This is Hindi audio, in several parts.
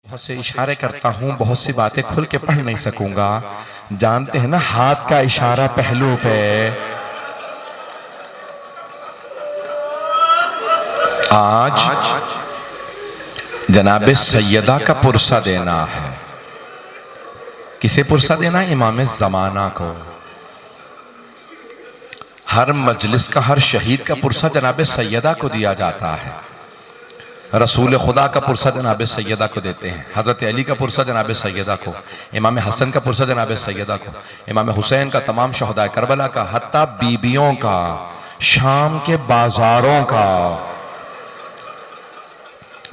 बहुत से इशारे करता हूँ, बहुत सी बातें खुल के पढ़ नहीं सकूंगा। जानते हैं ना, हाथ का इशारा पहलू पे। आज जनाबे सैयदा का पुरसा देना है। किसे पुरसा देना है? इमाम ज़माना को। हर मजलिस का, हर शहीद का पुरसा जनाबे सैयदा को दिया जाता है। रसूल खुदा का पुरसा जनाब सैयदा को देते हैं, हज़रत अली का पुरसा जनाब सैयदा को, इमाम हसन का पुरसा जनाब सैयदा को, इमाम हुसैन का, तमाम शहदा करबला का, हत्ता बीबियों का, शाम के बाजारों का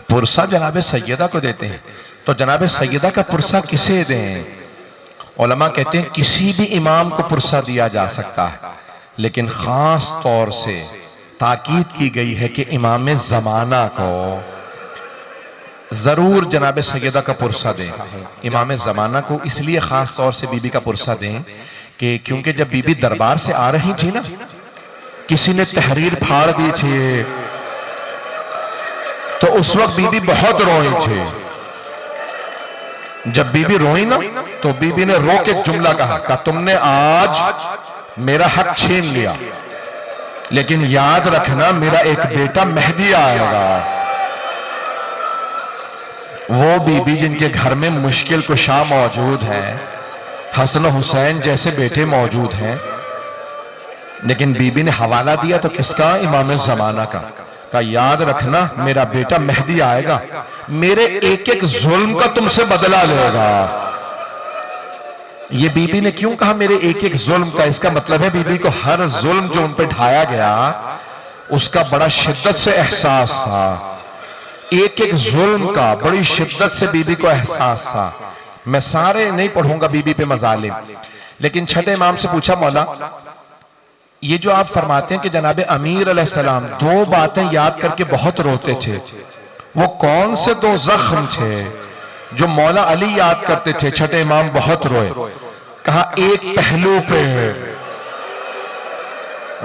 पुरसा जनाब सैयदा को देते हैं। तो जनाब सैयदा का पुरसा किसे दें? उलमा कहते हैं किसी भी इमाम को पुरसा दिया जा सकता है, लेकिन खास तौर से ताकीद की गई है कि इमाम ज़माना को जरूर जनाब सैयदा का पुरसा दें। इमाम ज़माना को इसलिए खास तौर से बीबी का पुरसा दें कि क्योंकि जब बीबी दरबार से आ रही थी ना, किसी ने तहरीर फाड़ दी थी, तो उस वक्त बीबी बहुत रोई थी। जब बीबी रोई ना, तो बीबी ने रो के एक जुमला कहा, तुमने आज मेरा हक छीन लिया, लेकिन याद रखना मेरा एक बेटा मेहदी आएगा। वो बीबी जिनके घर में मुश्किल कुशा मौजूद है, हसन हुसैन जैसे बेटे मौजूद हैं, लेकिन बीबी ने हवाला दिया तो किसका? इमाम ज़माना का याद रखना मेरा बेटा मेहदी आएगा, मेरे एक एक जुल्म का तुमसे बदला लेगा। ये बीबी ने क्यों कहा मेरे एक एक जुल्म का? इसका मतलब है बीबी को हर जुल्म जो उन पे ढाया गया उसका बड़ा शिद्दत से एहसास था। एक एक जुल्म का बड़ी शिद्दत से बीबी को एहसास था। मैं सारे नहीं पढ़ूंगा बीबी पे मजालिम, लेकिन छठे इमाम से पूछा, मौला ये जो आप फरमाते हैं कि जनाबे अमीर अलैहिस्सलाम दो बातें याद करके बहुत रोते थे, वो कौन से दो जख्म थे जो मौला अली याद करते थे? छठे इमाम बहुत रोए। कहा एक पहलू पे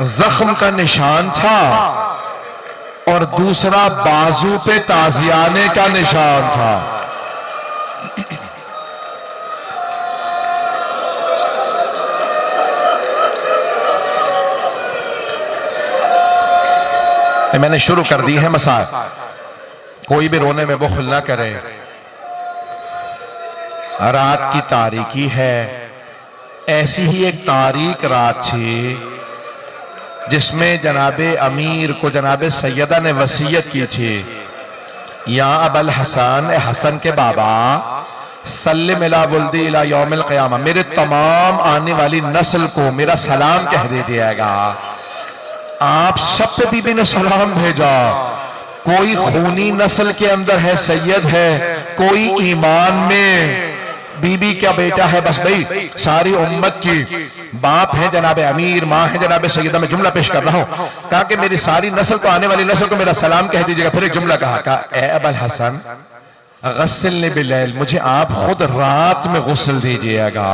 जख्म का निशान था और दूसरा बाजू पे ताजियाने का निशान था। मैंने शुरू कर दी है मसाज, कोई भी रोने में बुखल ना करे। रात की तारीकी है, ऐसी ही एक तारीक रात थी जिसमें जनाबे अमीर को जनाबे सैयदा ने वसीयत की थी, या अबल हसन, हसन के बाबा, सल्लिम इला वुल्दी इला यौमिल क़ियामा, मेरे तमाम आने वाली नस्ल को मेरा सलाम कह दीजिएगा। आप सब पे बीबी ने सलाम भेजा। कोई खूनी नस्ल के अंदर है, सैयद है, कोई ईमान में बीबी का बेटा है, बस भाई सारी उम्मत की बाप है जनाबे अमीर, माँ है जनाबे सैयदा। मैं जुमला पेश कर रहा हूँ, कहा कि मेरी सारी नस्ल को, आने वाली नस्ल को मेरा सलाम कह दीजिएगा। फिर एक जुमला कहा, ए अबल हसन गस्सिलनी बिलैल, मुझे आप खुद रात में गुस्ल दीजिएगा।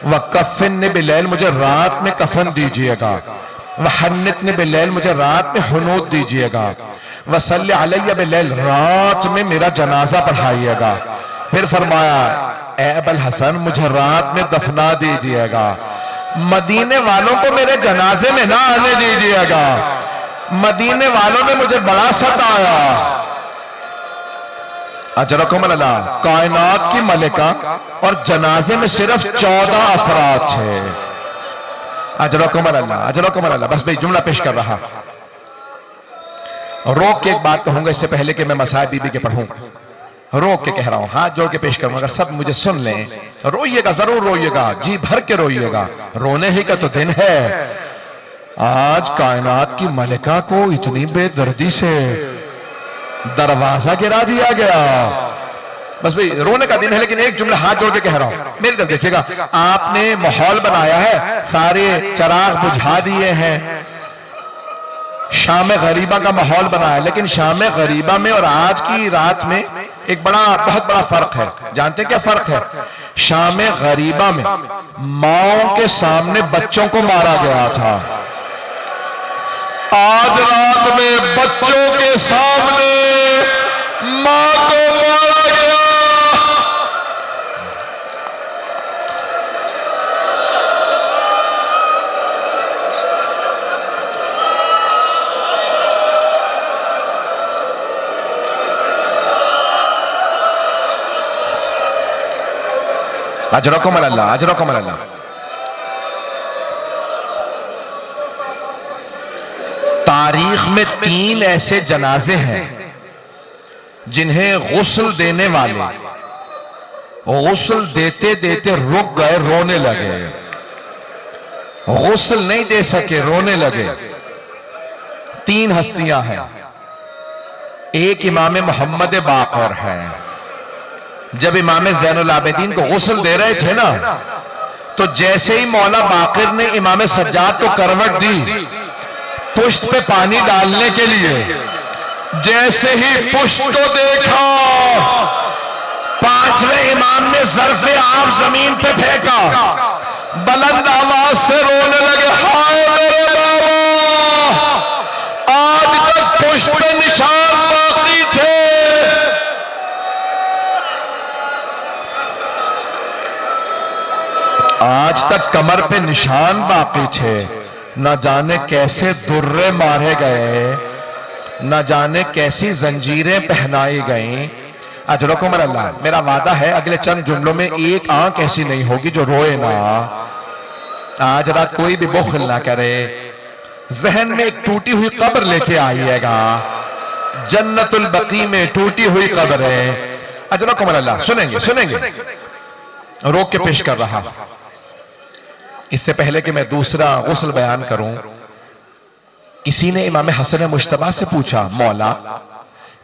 व कफ़िन बिलैल, मुझे रात में कफन दीजिएगा। व हन्नितनी बिलैल, मुझे रात में हुनूत दीजिएगा। व सल्ली अलैया बिलैल, रात में मेरा जनाजा पढ़ाइएगा। फिर फरमाया, ए अबल हसन मुझे रात में दफना दीजिएगा, मदीने वालों को मेरे जनाजे में ना आने दीजिएगा, मदीने वालों ने मुझे बड़ा सताया। अजरकुम अल्लाह, कायनात की मलिका और जनाजे में सिर्फ 14 अफराद थे। अजरकुम अल्लाह, अजरकुम अल्लाह। बस भाई जुमला पेश कर रहा, रोक के एक बात कहूंगा इससे पहले कि मैं मसाइब बीबी के पढ़ूं। रोक के कह रहा हूं, हाथ जोड़ के पेश करूंगा, अगर सब मुझे सुन लें। रोइएगा, जरूर रोइएगा, जी भर के रोइएगा, रोने ही का तो दिन है। आज कायनात की मलिका को इतनी बेदर्दी से दरवाजा गिरा दिया गया। बस भाई रोने का दिन है, लेकिन एक जुमला हाथ जोड़ के कह रहा हूं, मेरी तरफ देखिएगा। आपने माहौल बनाया है, सारे चराग बुझा दिए हैं, शाम गरीबा का माहौल बनाया, लेकिन शाम गरीबा में और आज की रात में एक बहुत बड़ा फर्क है। जानते क्या फर्क है? शाम गरीबा में माओं के सामने बच्चों को मारा गया था, आज रात में बच्चों के सामने मां को मारा गया। अजरकुम अल्लाह, अजरकुम अल्लाह। तारीख में 3 ऐसे जनाजे हैं जिन्हें गुस्ल देने वाले गुस्ल देते देते रुक गए, रोने लगे, गुस्ल नहीं दे सके, रोने लगे। 3 हस्तियां हैं। एक इमाम मोहम्मद बाक़र है। जब इमाम ज़ैनुल आबिदीन को गुस्ल दे रहे थे ना, तो जैसे ही मौला बाक़िर ने इमाम सज्जाद को करवट दी पुश्त पे पानी डालने के लिए, जैसे ही पुश्त को देखा, 5वें इमाम ने ज़र्फ़े आब जमीन पे फेंका, बुलंद आवाज से रोने लगे, हाय मेरे बाबा, आज तक पुश्त पे निशान बाकी थे, आज तक कमर पे निशान बाकी थे। न जाने कैसे दुर्रे मारे गए, न जाने कैसी जंजीरें पहनाई गईं। अजरकुम अल्लाह, मेरा वादा है अगले चंद जुमलों में एक आंख ऐसी नहीं होगी जो रोए ना। आज रात कोई भी बुखल ना करे। जहन में एक टूटी हुई कब्र लेके आइएगा, जन्नतुल बकी में टूटी हुई कब्र है। अजरकुम अल्लाह, सुनेंगे सुनेंगे, रोक के पेश कर रहा। इससे पहले कि मैं दूसरा गुस्ल बयान करूं, किसी ने इमाम हसन मुश्तबा से पूछा, मौला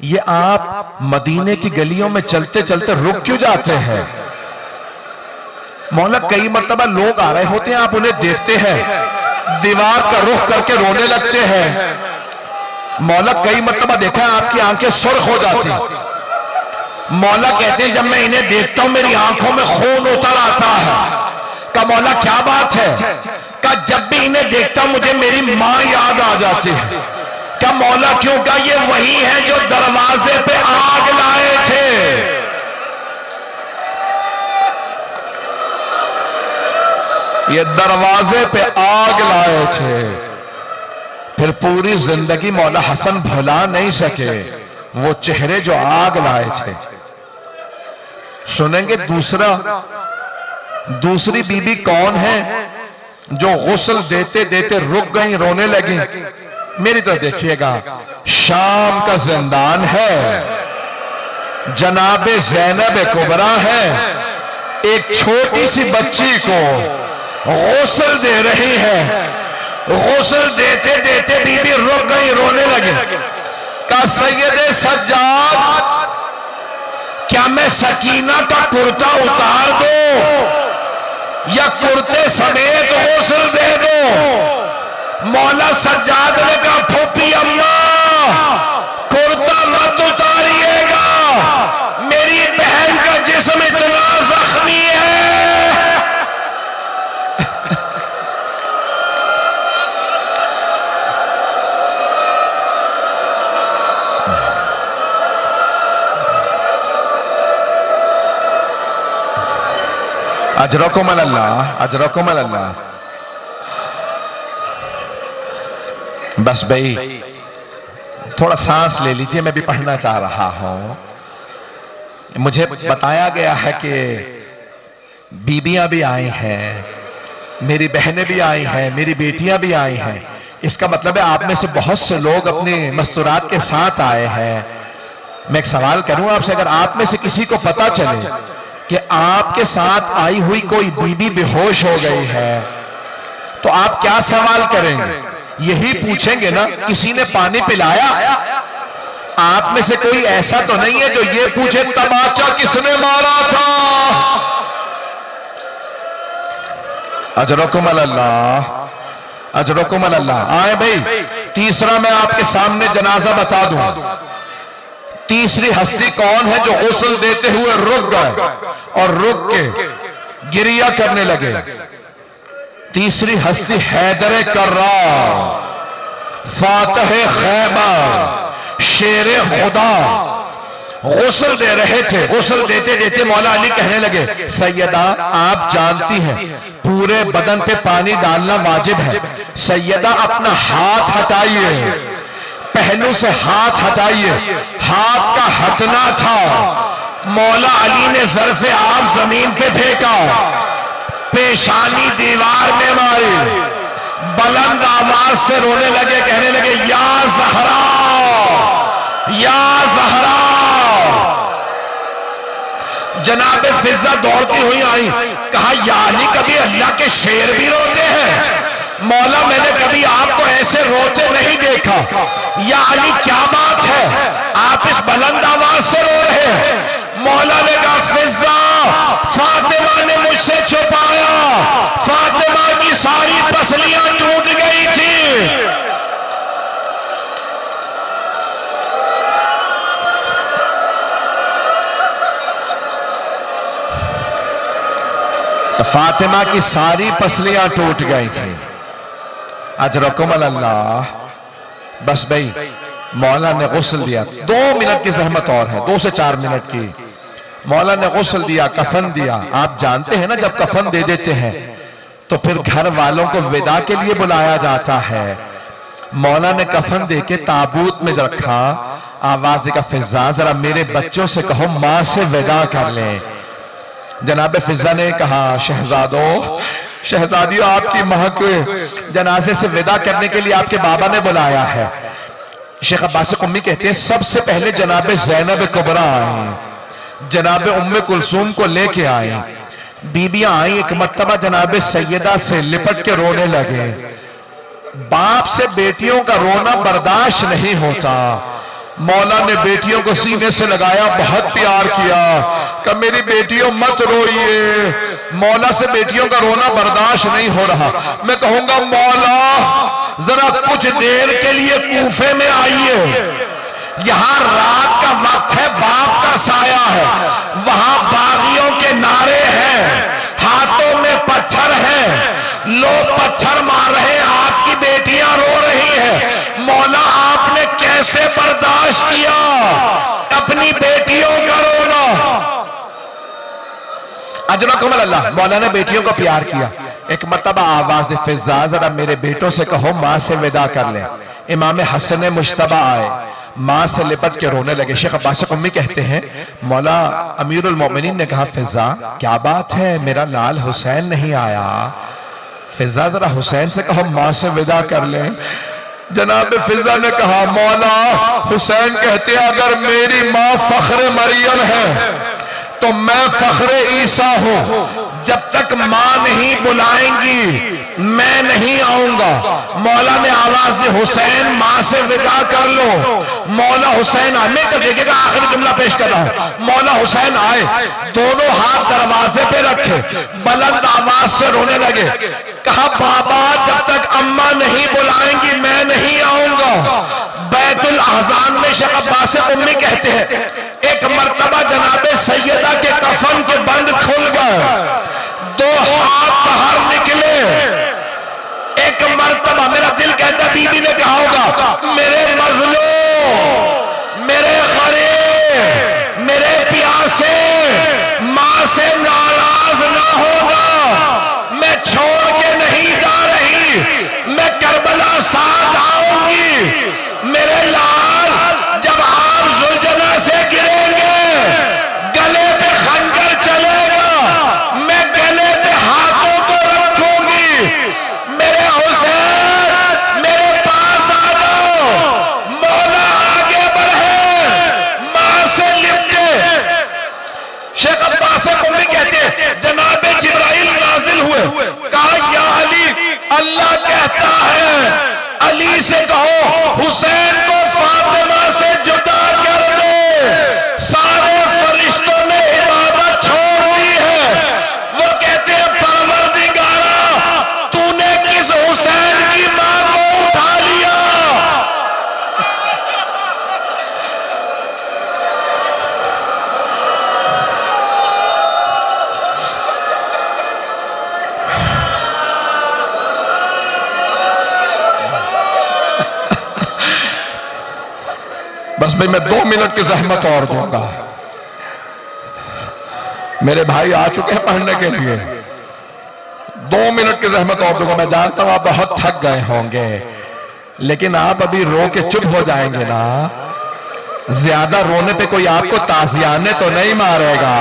ये आप मदीने की गलियों में चलते चलते रुक क्यों जाते हैं? मौला कई मर्तबा लोग आ रहे होते हैं, आप उन्हें देखते हैं, दीवार का रुख करके रोने लगते हैं। मौला कई मर्तबा देखा है आपकी आंखें सुर्ख हो जाती। मौला कहते हैं जब मैं इन्हें देखता हूं मेरी आंखों में खून उतर आता है। का मौला क्या बात है? का जब भी इन्हें देखता हूं मुझे मेरी मां याद आ जाती है। क्या मौला क्यों? का ये वही है जो दरवाजे पे आग लाए थे। ये दरवाजे पे आग लाए थे, फिर पूरी जिंदगी मौला हसन भुला नहीं सके वो चेहरे जो आग लाए थे। सुनेंगे दूसरी बीबी कौन है जो गुस्ल देते देते रुक गई, रोने लगी? मेरी तरफ देखिएगा, शाम का जिंदान है, जनाबे ज़ैनब कुबरा है, एक छोटी सी बच्ची को गुस्ल दे रही है। गुस्ल देते देते बीबी रुक गई, रोने लगी। का सैयदे सज्जाद, क्या मैं सकीना का कुर्ता उतार दो या कुर्ते समेत गुस्ल दे दो? मौला सज्जाद ने कहा, फूफी अम्मा कुर्ता मत उतारिएगा, मेरी बहन का जिस्म इतना जख्मी है। अजरकुम अल्लाह, अजरकुम अल्लाह। बस भाई थोड़ा सांस ले लीजिए, मैं भी पढ़ना चाह रहा हूं। मुझे बताया गया है कि बीबियां भी आई हैं, मेरी बहनें भी आई हैं, मेरी बेटियां भी आई हैं। इसका मतलब है आप में से बहुत से लोग अपने मस्तूरात के साथ आए हैं। मैं एक सवाल करूं आपसे, अगर आप में से किसी को पता चले कि आपके साथ आई हुई कोई बीबी बेहोश हो गई है, तो आप क्या सवाल करेंगे? यही पूछेंगे ना, किसी ने पानी पिलाया? आप में से कोई ऐसा तो नहीं है जो ये पूछे तमाचा किसने मारा था? अजरकुम अल्लाह, अजरकुम अल्लाह। आए भाई, तीसरा मैं आपके सामने जनाजा बता दूं। तीसरी हस्ती कौन है जो गुस्ल देते हुए रुक गए और रुक के गिरिया करने लगे? तीसरी हस्ती हैदर कर्रार, फातह खैबर, शेर खुदा गुस्ल दे रहे थे। गुस्ल देते देते मौला अली कहने लगे, सैयदा आप जानती हैं पूरे बदन पे पानी डालना वाजिब है, सैयदा अपना हाथ हटाइए, पहलू से हाथ हटाइए। हाथ का हटना था, मौला अली ने सर से आप जमीन पे फेंका, पेशानी दीवार में मारी, बुलंद आवाज से रोने लगे, कहने लगे या ज़हरा, या ज़हरा। जनाब फिजा दौड़ती हुई आई, कहा या अली, कभी अल्लाह के शेर भी रोते हैं? मौला मैंने कभी आपको ऐसे रोते नहीं देखा। या अली क्या बात है, आप इस बुलंद आवाज से रो रहे हैं? मौला ने कहा फिजा, फातिमा ने मुझसे छुपाया, फातिमा की सारी पसलियां टूट गई थी। फातिमा की सारी पसलियां टूट गई थी। अजरकुम अल्लाह। बस भाई मौला ने गुस्ल दिया, 2 मिनट की जहमत और है, 2 से 4 मिनट की। मौला ने गुस्ल दिया, कफन दिया। आप जानते हैं ना, जब कफन दे देते हैं तो फिर घर वालों को विदा के लिए बुलाया जाता है। मौला ने कफन दे के ताबूत में रखा, आवाज देगा फिजा जरा मेरे बच्चों से कहो मां से विदा कर लें। जनाब फिजा ने कहा शहजादों, शहजादियों, आपकी मां के जनाजे से विदा करने के लिए आपके बाबा ने बुलाया है। शेख अब्बास कुम्मी कहते हैं सबसे पहले जनाब ज़ैनब कुबरा आई, जनाब उम्मे कुलसूम को लेके आए। बीबियां आई, एक मर्तबा जनाब सैयदा से लिपट के रोने लगे। बाप से बेटियों का रोना बर्दाश्त नहीं होता। मौला ने बेटियों को सीने से लगाया, बहुत प्यार किया, कि मेरी बेटियों मत रोइए। मौला से बेटियों का रोना बर्दाश्त नहीं हो रहा। मैं कहूंगा मौला जरा कुछ देर के लिए कूफे में आइए, यहां रात का वक्त है, बाप का साया है, वहां बागियों के नारे हैं, हाथों में पत्थर हैं, लोग पत्थर मार रहे हैं, आपकी बेटियां रो रही हैं। मौला आपने कैसे बर्दाश्त किया अपनी बेटियों का रोना? अजरकुम अल्लाह। मौला ने बेटियों को प्यार किया। एक मर्तबा आवाज फिजा जरा मेरे बेटों से कहो मां से विदा कर ले। इमाम हसन मुश्तबा आए, मां से लिपट के रोने लगे। शेख अब्बास कुम्मी कहते हैं मौला अमीरुल मोमिनीन ने कहा फिजा क्या बात है, मेरा लाल हुसैन नहीं आया? फिजा जरा हुसैन से कहो मां से विदा कर ले। जनाब फिजा ने कहा मौला हुसैन कहते हैं अगर मेरी मां फख्र मरियम है तो मैं फख्र ईसा हूं, जब तक मां नहीं बुलाएंगी मैं नहीं आऊंगा। मौला ने आवाज दी हुसैन मां से विदा कर लो। मौला हुसैन आने का देखेगा, आखिरी जुमला पेश कर रहा हूं। मौला हुसैन आए, दोनों हाथ दरवाजे पे रखे, बुलंद आवाज से रोने लगे। कहा बाबा जब तक अम्मा नहीं बुलाएंगी मैं नहीं आऊंगा। बैतुल अहज़ान में शेख अब्बास कुम्मी कहते हैं एक मर्तबा जनाबे सैयदा के कफन के बंद खुल गए, 2 हाथ बाहर निकले। एक मर्तबा मेरा दिल कहता बीबी ने कहा होगा मेरे मजलूम, मेरे गरीब, मेरे प्यासे, मां से नाराज ना होगा, मैं छोड़ के नहीं जा रही, मैं करबला साथ आऊंगी। मेरे लाल जब आप जुल्जना से गिरेंगे गले पे खंजर चलेगा, मैं गले पे हाथों को रखूंगी। मेरे हुसैन मेरे पास आ जाओ। मौला आगे बढ़े, मां से लिपटे। शेख अब्बास कुम्मी कहते हैं जनाब जिब्राइल नाजिल हुए, कहा या अली अल्लाह कहता है अली से कहो हुसैन को फातिमा से जुदा कर दे। सारे फरिश्तों ने इबादत छोड़ दी है। वो कहते हैं परवरदिगारा तूने किस हुसैन की मां को उठा लिया? बस भाई मैं 2 मिनट की जहमत और दूंगा। मेरे भाई आ चुके हैं पढ़ने के लिए, 2 मिनट की जहमत और दूंगा। मैं जानता हूं आप बहुत थक गए होंगे, लेकिन आप अभी रो के चुप हो जाएंगे ना ज्यादा रोने पे कोई आपको ताजियाने तो नहीं मारेगा।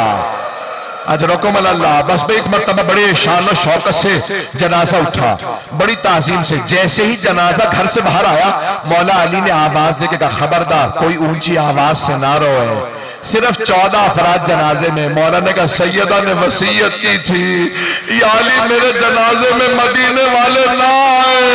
अजरकुम अल्लाह। बस भाई एक मरतबा बड़े शान और शौकत से जनाजा उठा, बड़ी ताजीम से। जैसे ही जनाजा घर से बाहर आया, मौला अली ने आवाज देके कहा, खबरदार कोई ऊंची आवाज से ना रोए। सिर्फ 14 अफराद जनाजे में। मौला ने कहा, सैयदा ने वसीयत की थी, या अली मेरे जनाजे में मदीने वाले ना आए,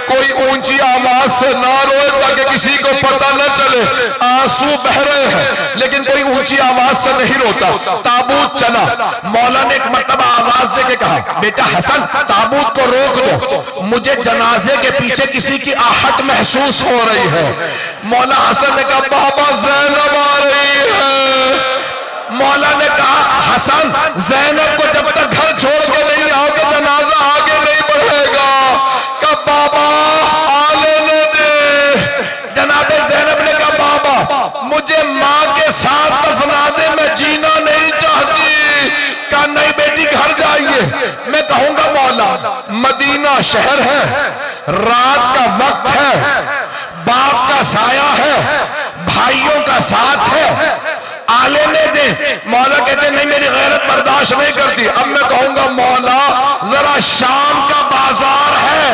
कोई ऊंची आवाज से ना रोए ताकि किसी को पता न चले आंसू बह रहे हैं, लेकिन कोई ऊंची आवाज से नहीं रोता। ताबूत चला, मौला ने एक मरतबा आवाज देके कहा, बेटा हसन ताबूत को रोक दो, मुझे जनाजे के पीछे किसी की आहट महसूस हो रही है। मौला हसन ने कहा, बाबा जैनब आ रही है। मौला ने कहा, हसन जैनब को जब तक घर छोड़ के नहीं आओगे जनाजा आगे नहीं बढ़ेगा। कहा, बाबा आ लेने दे। जनाबे जैनब ने कहा, बाबा मुझे माँ के साथ दफना दे, मैं जीना नहीं चाहती। कहा, नहीं बेटी घर जाइए। मैं कहूंगा मौला मदीना शहर है, रात का वक्त है, बाप का साया है, भाइयों का साथ है, आले ने दे। मौला कहते नहीं मेरी गैरत बर्दाश्त नहीं करती। अब मैं कहूंगा मौला जरा शाम का बाजार है,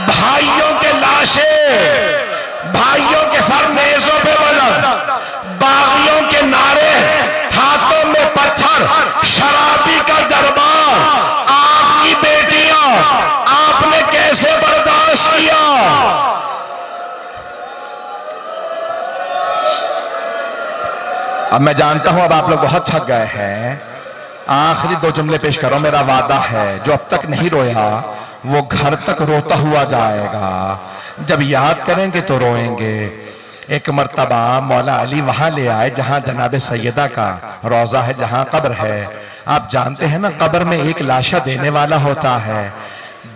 भाइयों के लाशें, भाइयों के सर मेजों पे वजन, बागियों के नारे, हाथों में पत्थर, शराबी का दरबार, आपकी बेटियां, आपने कैसे बर्दाश्त किया। अब मैं जानता हूं अब आप लोग बहुत थक गए हैं। आखिरी 2 जुमले पेश करो। मेरा वादा है जो अब तक नहीं रोया वो घर तक रोता हुआ जाएगा। जब याद करेंगे तो रोएंगे। एक मर्तबा मौला अली वहां ले आए जहां जनाबे सैयदा का रोजा है, जहां कब्र है। आप जानते हैं ना, कब्र में एक लाशा देने वाला होता है,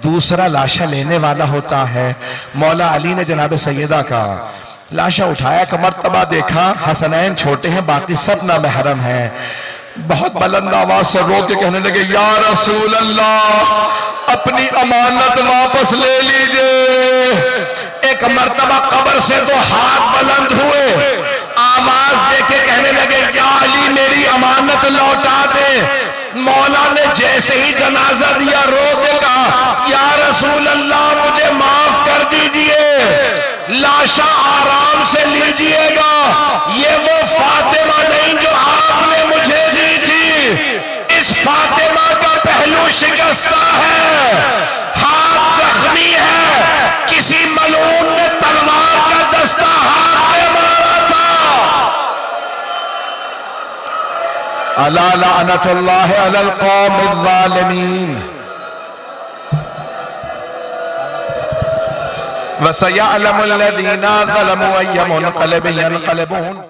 दूसरा लाशा लेने वाला होता है। मौला अली ने जनाबे सैयदा का लाशा उठाया, का मर्तबा देखा, हसनैन छोटे हैं, बाकी सब ना महरम हैं। बहुत बुलंद आवाज से रो के कहने लगे, या रसूल अल्लाह अपनी अमानत वापस ले लीजिए। एक मर्तबा कब्र से तो हाथ बुलंद हुए, आवाज देके कहने लगे, या अली मेरी अमानत लौटा दे। मौला ने जैसे ही जनाजा दिया रो के कहा, या रसूल अल्लाह मुझे माफ कर दीजिए, लाशा आराम से लीजिएगा, ये वो फातिमा नहीं जो आपने मुझे दी थी। इस फातिमा का पहलू शिकस्ता है, हाथ जख्मी है, किसी मलून ने तलवार का दस्ता हाथ में मारा था। अला लअनतुल्लाहि अलल कौमिज़ ज़ालिमीन वसयअलमुल लज़ीना ज़लमू अय्युम मुनक़लिबिन यनक़लिबून।